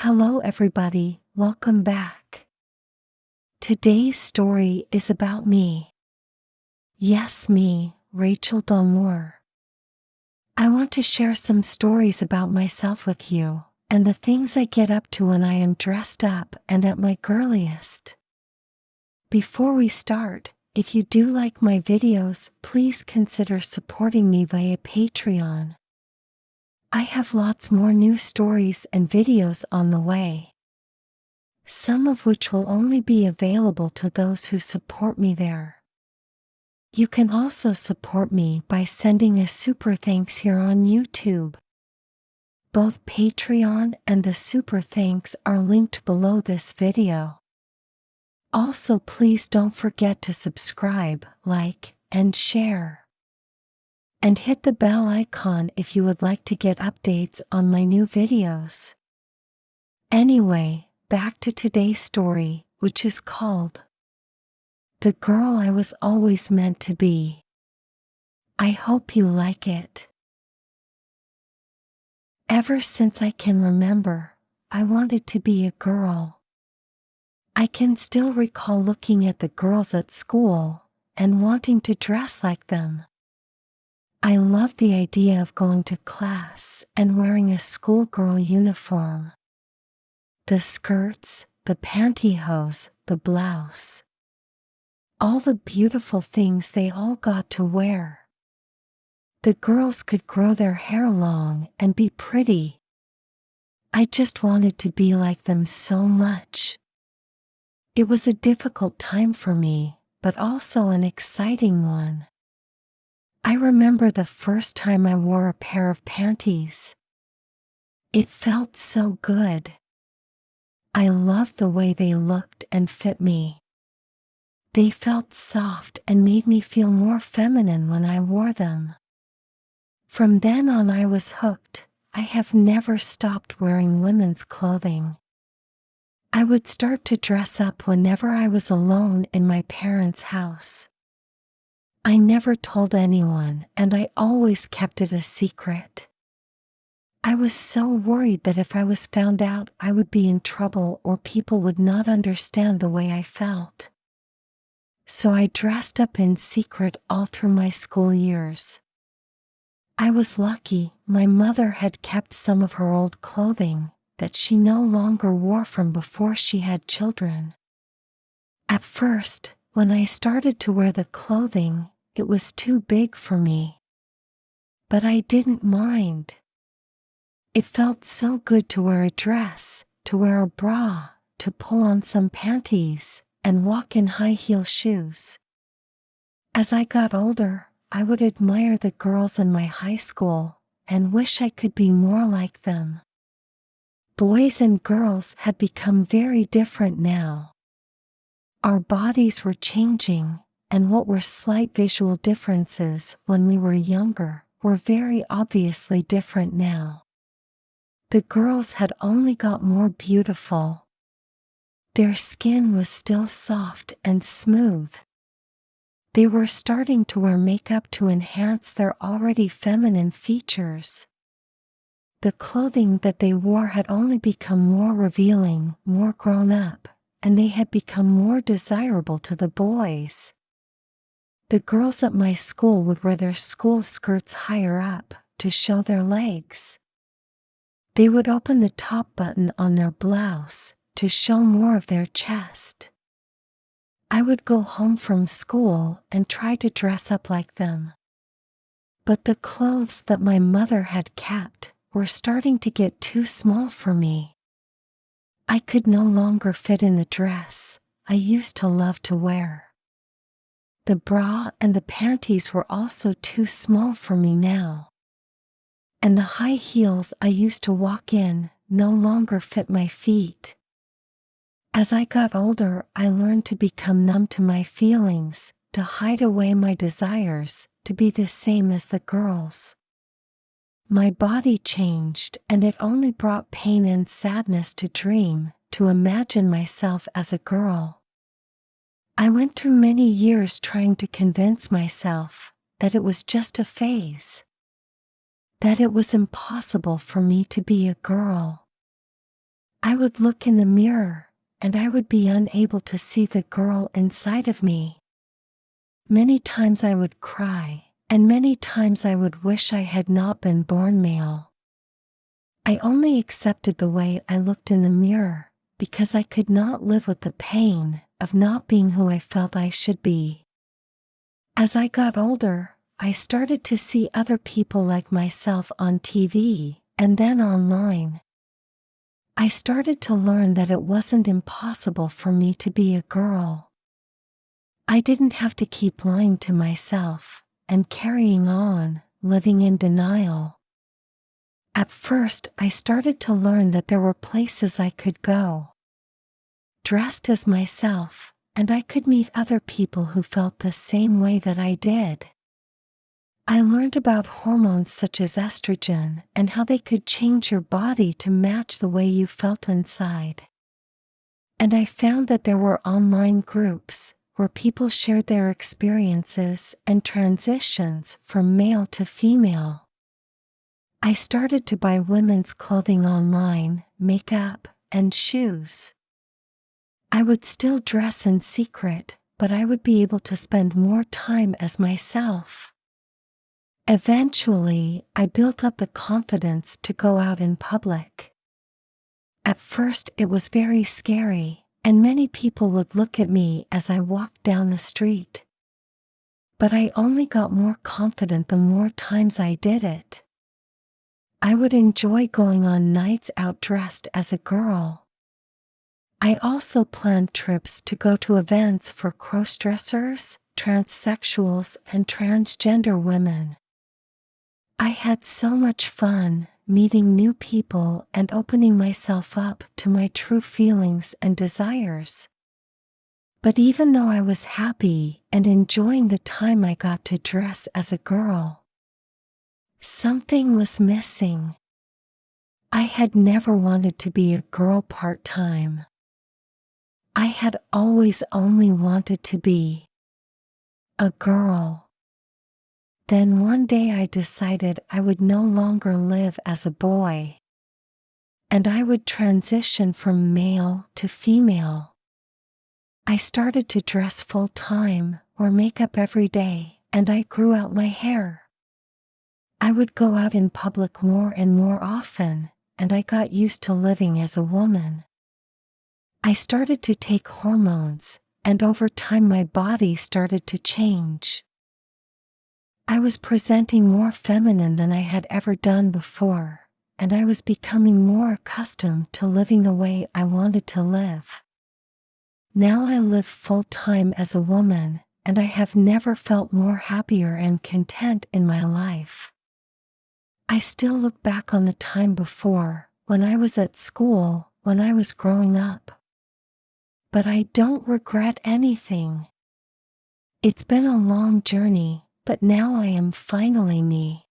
Hello everybody, welcome back. Today's story is about me. Yes, me, Rachel Dolmore. I want to share some stories about myself with you, and the things I get up to when I am dressed up and at my girliest. Before we start, if you do like my videos, please consider supporting me via Patreon. I have lots more new stories and videos on the way, some of which will only be available to those who support me there. You can also support me by sending a super thanks here on YouTube. Both Patreon and the super thanks are linked below this video. Also, please don't forget to subscribe, like, and share. And hit the bell icon if you would like to get updates on my new videos. Anyway, back to today's story, which is called The Girl I Was Always Meant to Be. I hope you like it. Ever since I can remember, I wanted to be a girl. I can still recall looking at the girls at school and wanting to dress like them. I loved the idea of going to class and wearing a schoolgirl uniform. The skirts, the pantyhose, the blouse. All the beautiful things they all got to wear. The girls could grow their hair long and be pretty. I just wanted to be like them so much. It was a difficult time for me, but also an exciting one. I remember the first time I wore a pair of panties. It felt so good. I loved the way they looked and fit me. They felt soft and made me feel more feminine when I wore them. From then on I was hooked. I have never stopped wearing women's clothing. I would start to dress up whenever I was alone in my parents' house. I never told anyone, and I always kept it a secret. I was so worried that if I was found out, I would be in trouble or people would not understand the way I felt. So I dressed up in secret all through my school years. I was lucky, my mother had kept some of her old clothing that she no longer wore from before she had children. At first, when I started to wear the clothing, it was too big for me. But I didn't mind. It felt so good to wear a dress, to wear a bra, to pull on some panties, and walk in high-heel shoes. As I got older, I would admire the girls in my high school and wish I could be more like them. Boys and girls had become very different now. Our bodies were changing, and what were slight visual differences when we were younger were very obviously different now. The girls had only got more beautiful. Their skin was still soft and smooth. They were starting to wear makeup to enhance their already feminine features. The clothing that they wore had only become more revealing, more grown up, and they had become more desirable to the boys. The girls at my school would wear their school skirts higher up to show their legs. They would open the top button on their blouse to show more of their chest. I would go home from school and try to dress up like them. But the clothes that my mother had kept were starting to get too small for me. I could no longer fit in the dress I used to love to wear. The bra and the panties were also too small for me now. And the high heels I used to walk in no longer fit my feet. As I got older, I learned to become numb to my feelings, to hide away my desires, to be the same as the girls. My body changed, and it only brought pain and sadness to dream, to imagine myself as a girl. I went through many years trying to convince myself that it was just a phase, that it was impossible for me to be a girl. I would look in the mirror, and I would be unable to see the girl inside of me. Many times I would cry, and many times I would wish I had not been born male. I only accepted the way I looked in the mirror, because I could not live with the pain of not being who I felt I should be. As I got older, I started to see other people like myself on TV, and then online. I started to learn that it wasn't impossible for me to be a girl. I didn't have to keep lying to myself, and carrying on, living in denial. At first, I started to learn that there were places I could go, dressed as myself, and I could meet other people who felt the same way that I did. I learned about hormones such as estrogen and how they could change your body to match the way you felt inside. And I found that there were online groups where people shared their experiences and transitions from male to female. I started to buy women's clothing online, makeup, and shoes. I would still dress in secret, but I would be able to spend more time as myself. Eventually, I built up the confidence to go out in public. At first, it was very scary, and many people would look at me as I walked down the street. But I only got more confident the more times I did it. I would enjoy going on nights out dressed as a girl. I also planned trips to go to events for crossdressers, transsexuals, and transgender women. I had so much fun meeting new people and opening myself up to my true feelings and desires. But even though I was happy and enjoying the time I got to dress as a girl, something was missing. I had never wanted to be a girl part-time. I had always only wanted to be a girl. Then one day I decided I would no longer live as a boy, and I would transition from male to female. I started to dress full-time, wear makeup every day, and I grew out my hair. I would go out in public more and more often, and I got used to living as a woman. I started to take hormones, and over time my body started to change. I was presenting more feminine than I had ever done before, and I was becoming more accustomed to living the way I wanted to live. Now I live full-time as a woman, and I have never felt more happier and content in my life. I still look back on the time before, when I was at school, when I was growing up. But I don't regret anything. It's been a long journey, but now I am finally me.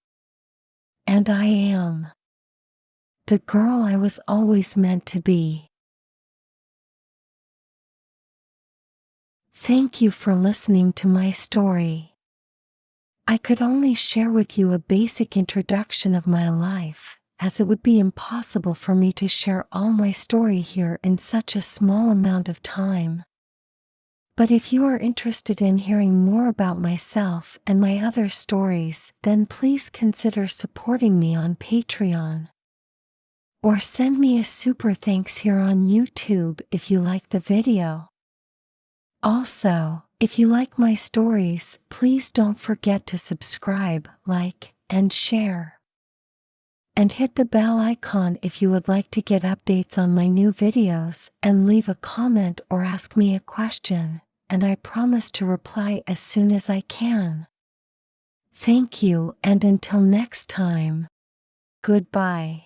And I am the girl I was always meant to be. Thank you for listening to my story. I could only share with you a basic introduction of my life, as it would be impossible for me to share all my story here in such a small amount of time. But if you are interested in hearing more about myself and my other stories, then please consider supporting me on Patreon. Or send me a super thanks here on YouTube if you like the video. Also, if you like my stories, please don't forget to subscribe, like, and share. And hit the bell icon if you would like to get updates on my new videos, and leave a comment or ask me a question, and I promise to reply as soon as I can. Thank you, and until next time, goodbye.